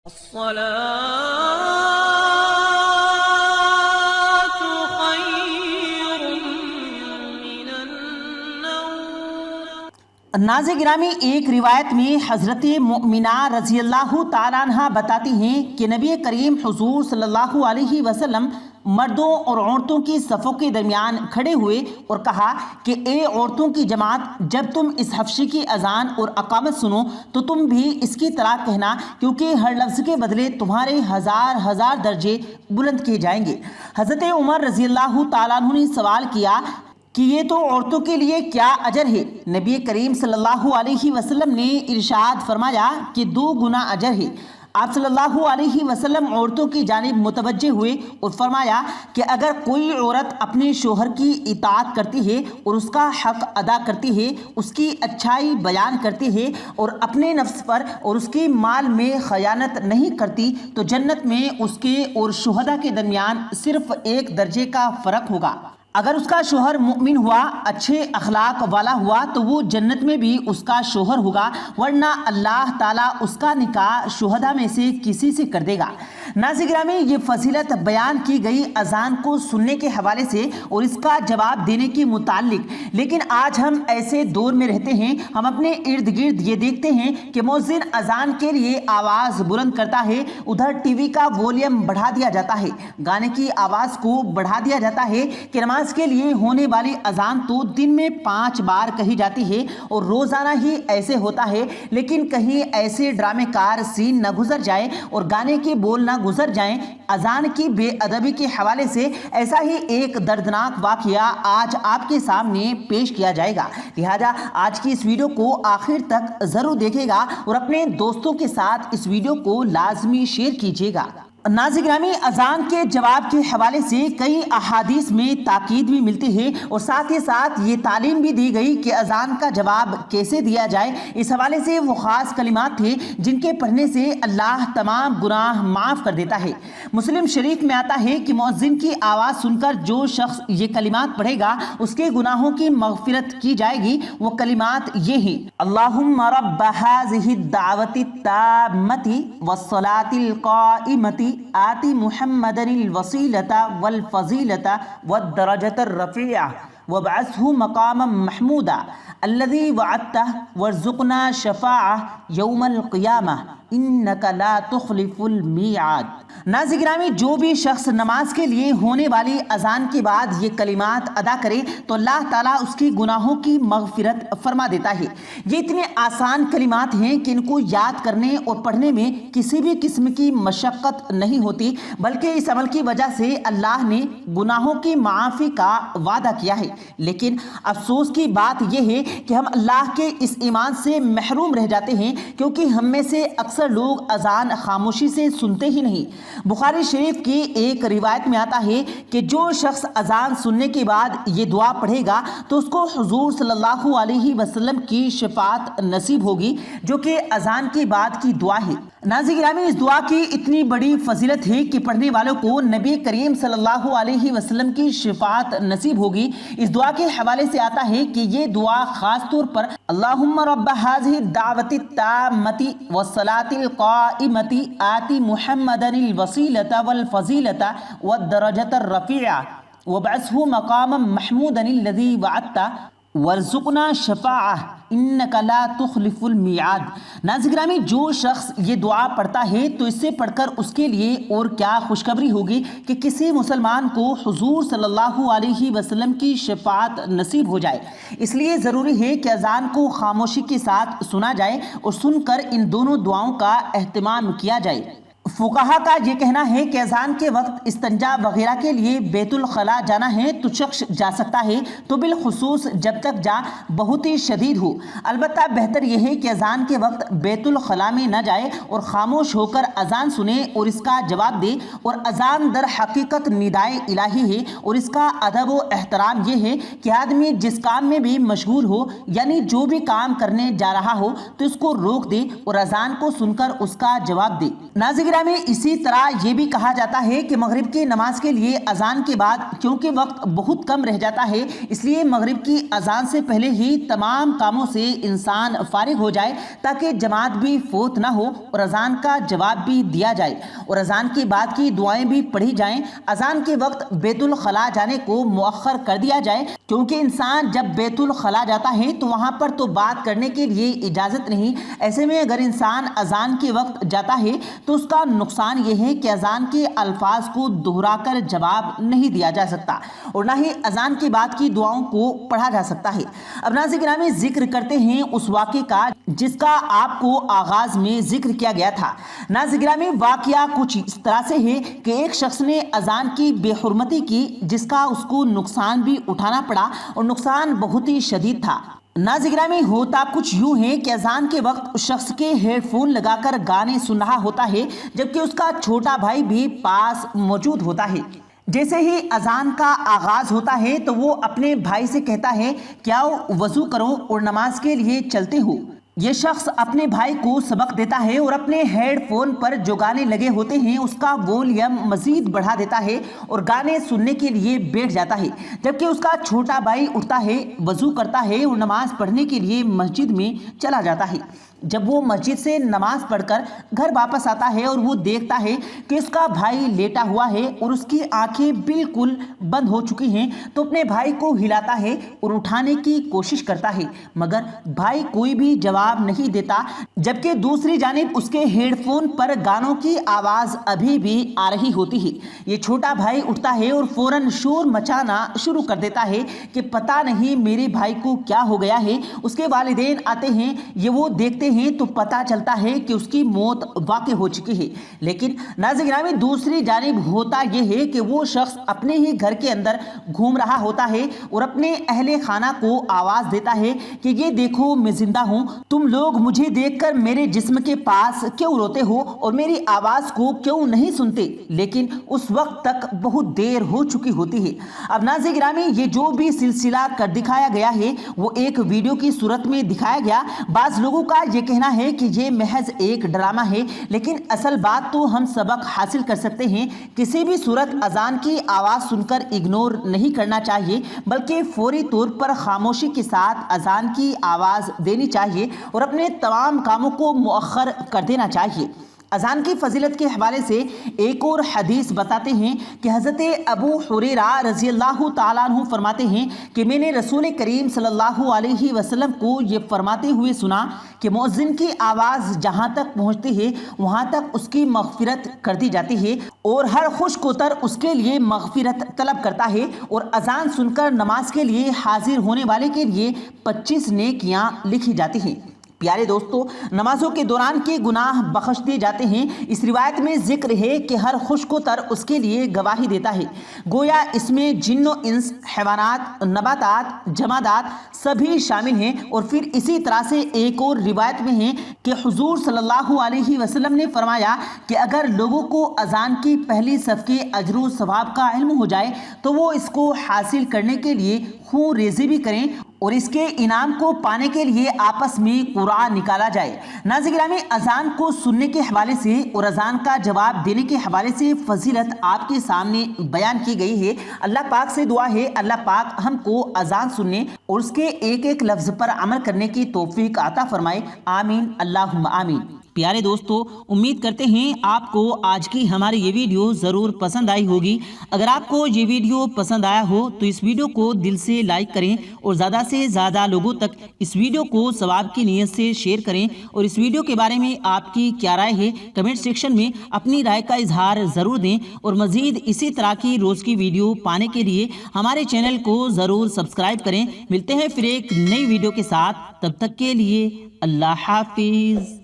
الصلاة خير من النوم۔ ناظرین گرامی، ایک روایت میں حضرت مؤمنہ رضی اللہ تعالیٰ عنہ بتاتی ہیں کہ نبی کریم حضور صلی اللہ علیہ وسلم مردوں اور عورتوں کی صفوں کے درمیان کھڑے ہوئے اور کہا کہ اے عورتوں کی جماعت، جب تم اس حبشی کی اذان اور اقامت سنو تو تم بھی اس کی طرح کہنا، کیونکہ ہر لفظ کے بدلے تمہارے ہزار درجے بلند کیے جائیں گے۔ حضرت عمر رضی اللہ تعالیٰ عنہ نے سوال کیا کہ یہ تو عورتوں کے لیے کیا اجر ہے؟ نبی کریم صلی اللہ علیہ وسلم نے ارشاد فرمایا کہ 2 گنا اجر ہے۔ آپ صلی اللہ علیہ وسلم عورتوں کی جانب متوجہ ہوئے اور فرمایا کہ اگر کوئی عورت اپنے شوہر کی اطاعت کرتی ہے اور اس کا حق ادا کرتی ہے، اس کی اچھائی بیان کرتی ہے اور اپنے نفس پر اور اس کے مال میں خیانت نہیں کرتی، تو جنت میں اس کے اور شہداء کے درمیان صرف 1 درجے کا فرق ہوگا۔ اگر اس کا شوہر مؤمن ہوا، اچھے اخلاق والا ہوا، تو وہ جنت میں بھی اس کا شوہر ہوگا، ورنہ اللہ تعالیٰ اس کا نکاح شہداء میں سے کسی سے کر دے گا۔ ناظرین گرامی، یہ فضیلت بیان کی گئی اذان کو سننے کے حوالے سے اور اس کا جواب دینے کے متعلق، لیکن آج ہم ایسے دور میں رہتے ہیں، ہم اپنے ارد گرد یہ دیکھتے ہیں کہ مؤذن اذان کے لیے آواز بلند کرتا ہے، ادھر ٹی وی کا ولیوم بڑھا دیا جاتا ہے، گانے کی آواز کو بڑھا دیا جاتا ہے کہ نماز کے لیے ہونے والی اذان تو دن میں 5 بار کہی جاتی ہے اور روزانہ ہی ایسے ہوتا ہے، لیکن کہیں ایسے ڈرامے کار سین نہ گزر جائے اور گانے کے بول نہ گزر جائیں۔ اذان کی بے ادبی کے حوالے سے ایسا ہی ایک دردناک واقعہ آج آپ کے سامنے پیش کیا جائے گا، لہذا آج کی اس ویڈیو کو آخر تک ضرور دیکھے گا اور اپنے دوستوں کے ساتھ اس ویڈیو کو لازمی شیئر کیجیے گا۔ ناظرین گرامی، اذان کے جواب کے حوالے سے کئی احادیث میں تاکید بھی ملتی ہے اور ساتھ ہی ساتھ یہ تعلیم بھی دی گئی کہ اذان کا جواب کیسے دیا جائے۔ اس حوالے سے وہ خاص کلمات تھے جن کے پڑھنے سے اللہ تمام گناہ معاف کر دیتا ہے۔ مسلم شریف میں آتا ہے کہ مؤذن کی آواز سن کر جو شخص یہ کلمات پڑھے گا اس کے گناہوں کی مغفرت کی جائے گی۔ وہ کلمات یہ ہیں: اللہم رب هذه الدعوة التامة والصلاة القائمة آتی محمد الوسیلۃ والفضیلۃ والدرجۃ الرفیعہ وابعثہ مقاما محمودا الذی وعدتہ وارزقنا شفاعہ یوم القیامہ انک لا تخلف المیعاد۔ ناظرین گرامی، جو بھی شخص نماز کے لیے ہونے والی اذان کے بعد یہ کلمات ادا کرے تو اللہ تعالیٰ اس کی گناہوں کی مغفرت فرما دیتا ہے۔ یہ اتنے آسان کلمات ہیں کہ ان کو یاد کرنے اور پڑھنے میں کسی بھی قسم کی مشقت نہیں ہوتی، بلکہ اس عمل کی وجہ سے اللہ نے گناہوں کی معافی کا وعدہ کیا ہے۔ لیکن افسوس کی بات یہ ہے کہ ہم اللہ کے اس ایمان سے محروم رہ جاتے ہیں، کیونکہ ہم میں سے اکثر لوگ اذان خاموشی سے سنتے ہی نہیں۔ بخاری شریف کی ایک روایت میں آتا ہے کہ جو شخص اذان سننے کے بعد یہ دعا پڑھے گا تو اس کو حضور صلی اللہ علیہ وسلم کی شفاعت نصیب ہوگی، جو کہ اذان کے بعد کی دعا ہے۔ ناظرین گرامی، اس دعا کی اتنی بڑی فضیلت ہے کہ پڑھنے والوں کو نبی کریم صلی اللہ علیہ وسلم کی شفاعت نصیب ہوگی۔ اس دعا کے حوالے سے آتا ہے کہ یہ دعا خاص طور پر اللہم رب هذه الدعوة التامة والصلاة القائمة آتی محمد الوسیلۃ والفضیلۃ والدرجۃ الرفیعہ وابعثہ مقاما محمودا الذی وعدتہ وارزقنا شفاعہ انک لا تخلف المیعاد۔ ناظرین گرامی، جو شخص یہ دعا پڑھتا ہے تو اس سے پڑھ کر اس کے لیے اور کیا خوشخبری ہوگی کہ کسی مسلمان کو حضور صلی اللہ علیہ وسلم کی شفاعت نصیب ہو جائے۔ اس لیے ضروری ہے کہ اذان کو خاموشی کے ساتھ سنا جائے اور سن کر ان دونوں دعاؤں کا اہتمام کیا جائے۔ فقہا کا یہ کہنا ہے کہ اذان کے وقت استنجا وغیرہ کے لیے بیت الخلاء جانا ہے تو شخص جا سکتا ہے، تو بالخصوص جب تک جا بہت ہی شدید ہو۔ البتہ بہتر یہ ہے کہ اذان کے وقت بیت الخلاء میں نہ جائے اور خاموش ہو کر اذان سنے اور اس کا جواب دے۔ اور اذان در حقیقت ندائے الہی ہے، اور اس کا ادب و احترام یہ ہے کہ آدمی جس کام میں بھی مشغول ہو، یعنی جو بھی کام کرنے جا رہا ہو، تو اس کو روک دے اور اذان کو سن کر اس کا جواب دے۔ नाज़रीन गिरामी, इसी तरह ये भी कहा जाता है कि मगरिब की नमाज के लिए अजान के बाद क्योंकि वक्त बहुत कम रह जाता है, इसलिए मगरिब की अजान से पहले ही तमाम कामों से इंसान फारिग हो जाए ताकि जमात भी फोत ना हो और अजान का जवाब भी दिया जाए और अजान के बाद की दुआएं भी पढ़ी जाएं। अजान के वक्त बैतुल खला जाने को मुअख्खर कर दिया जाए, क्योंकि इंसान जब बैतुल खला जाता है तो वहाँ पर तो बात करने के लिए इजाज़त नहीं। ऐसे में अगर इंसान अजान के वक्त जाता है तो उसका नुकसान ये है कि अजान के अल्फाज को दोहराकर जवाब नहीं दिया जा सकता और ना ही अजान के बाद की दुआओं को पढ़ा जा सकता है। अब नाज़रीन गिरामी, जिक्र करते हैं उस वाक़े का जिसका आपको आगाज में जिक्र किया गया था। नाज़रीन गिरामी, वाक़या कुछ इस तरह से है कि एक शख्स ने अजान की बेहुरमती की, जिसका उसको नुकसान भी उठाना पड़ा और नुकसान बहुत ही शदीद था। नाज़रीन गिरामी, होता कुछ यूं है कि अजान के वक्त उस शख्स के हेडफोन लगाकर गाने सुन रहा होता है, जबकि उसका छोटा भाई भी पास मौजूद होता है। जैसे ही अजान का आगाज होता है तो वो अपने भाई से कहता है, क्या वजू करो और नमाज के लिए चलते हो। ये शख्स अपने भाई को सबक देता है और अपने हेडफोन पर जो गाने लगे होते हैं उसका वॉल्यूम मजीद बढ़ा देता है और गाने सुनने के लिए बैठ जाता है, जबकि उसका छोटा भाई उठता है, वजू करता है और नमाज पढ़ने के लिए मस्जिद में चला जाता है। जब वो मस्जिद से नमाज पढ़कर घर वापस आता है और वो देखता है कि उसका भाई लेटा हुआ है और उसकी आंखें बिल्कुल बंद हो चुकी हैं, तो अपने भाई को हिलाता है और उठाने की कोशिश करता है, मगर भाई कोई भी जवाब नहीं देता। जबकि दूसरी जानिब उसके हेडफोन पर गानों की आवाज़ अभी भी आ रही होती है। ये छोटा भाई उठता है और फौरन शोर मचाना शुरू कर देता है कि पता नहीं मेरे भाई को क्या हो गया है। उसके वालिदैन आते हैं, ये वो देखते हैं तो पता चलता है कि उसकी मौत वाक़ई हो चुकी है। लेकिन नाज़रीन गिरामी, दूसरी जानिब होता यह है कि वो शख्स अपने ही घर के अंदर घूम रहा होता है और अपने अहले खाना को आवाज़ देता है कि ये देखो मैं जिंदा हूँ, तुम लोग मुझे देखकर मेरे जिस्म के पास क्यों रोते हो और मेरी आवाज़ को क्यों नहीं सुनते। लेकिन उस वक्त तक बहुत देर हो चुकी होती है। अब नाज़रीन गिरामी, ये जो भी सिलसिला कर दिखाया गया है वो एक वीडियो की सूरत में दिखाया गया। बाज़ लोगों का ये कहना है कि ये महज एक ड्रामा है, लेकिन असल बात तो हम सबक हासिल कर सकते हैं। किसी भी सूरत अजान की आवाज़ सुनकर इग्नोर नहीं करना चाहिए, बल्कि फौरी तौर पर खामोशी के साथ अजान की आवाज़ देनी चाहिए और अपने तमाम कामों को मुअख्खर कर देना चाहिए। अजान की फजीलत के हवाले से एक और हदीस बताते हैं कि हज़रत अबू हुरैरा रज़ियल्लाहु ताला अन्हु फरमाते हैं कि मैंने रसूल करीम सल्लल्लाहु अलैहि वसल्लम को ये फरमाते हुए सुना कि मुअज्जिन की आवाज़ जहाँ तक पहुँचती है वहाँ तक उसकी मग़फ़िरत कर दी जाती है और हर खुशकोतर उसके लिए मग़फ़िरत तलब करता है और अजान सुनकर नमाज के लिए हाजिर होने वाले के लिए 25 नेकियां लिखी जाती हैं। प्यारे दोस्तों, नमाजों के दौरान के गुनाह बख्श दिए जाते हैं। इस रिवायत में जिक्र है कि हर खुशकोतर उसके लिए गवाही देता है। गोया इसमें जिन्नो इंस, हैवानात, नबातात, जमादात सभी शामिल हैं। और फिर इसी तरह से एक और रिवायत में है कि हुजूर सल्लल्लाहु अलैहि वसल्लम ने फरमाया कि अगर लोगों को अजान की पहली सफ के अजर सवाब का इल्म हो जाए तो वो इसको हासिल करने के लिए खून रेज़ी भी करें और इसके इनाम को पाने के लिए आपस में कुरान निकाला जाए। नाज़रीन गिरामी, अजान को सुनने के हवाले से और अजान का जवाब देने के हवाले से फजीलत आपके सामने बयान की गई है। अल्लाह पाक से दुआ है अल्लाह पाक हमको अजान सुनने और उसके एक एक लफ्ज़ पर अमल करने की तौफीक अता फरमाए। आमीन, अल्लाहुम्मा आमीन। प्यारे दोस्तों, उम्मीद करते हैं आपको आज की हमारी ये वीडियो ज़रूर पसंद आई होगी। अगर आपको ये वीडियो पसंद आया हो तो इस वीडियो को दिल से लाइक करें और ज़्यादा से ज़्यादा लोगों तक इस वीडियो को सवाब की नीयत से शेयर करें। और इस वीडियो के बारे में आपकी क्या राय है कमेंट सेक्शन में अपनी राय का इजहार ज़रूर दें। और मज़ीद इसी तरह की रोज़ की वीडियो पाने के लिए हमारे चैनल को ज़रूर सब्सक्राइब करें। मिलते हैं फिर एक नई वीडियो के साथ, तब तक के लिए अल्लाह हाफिज़।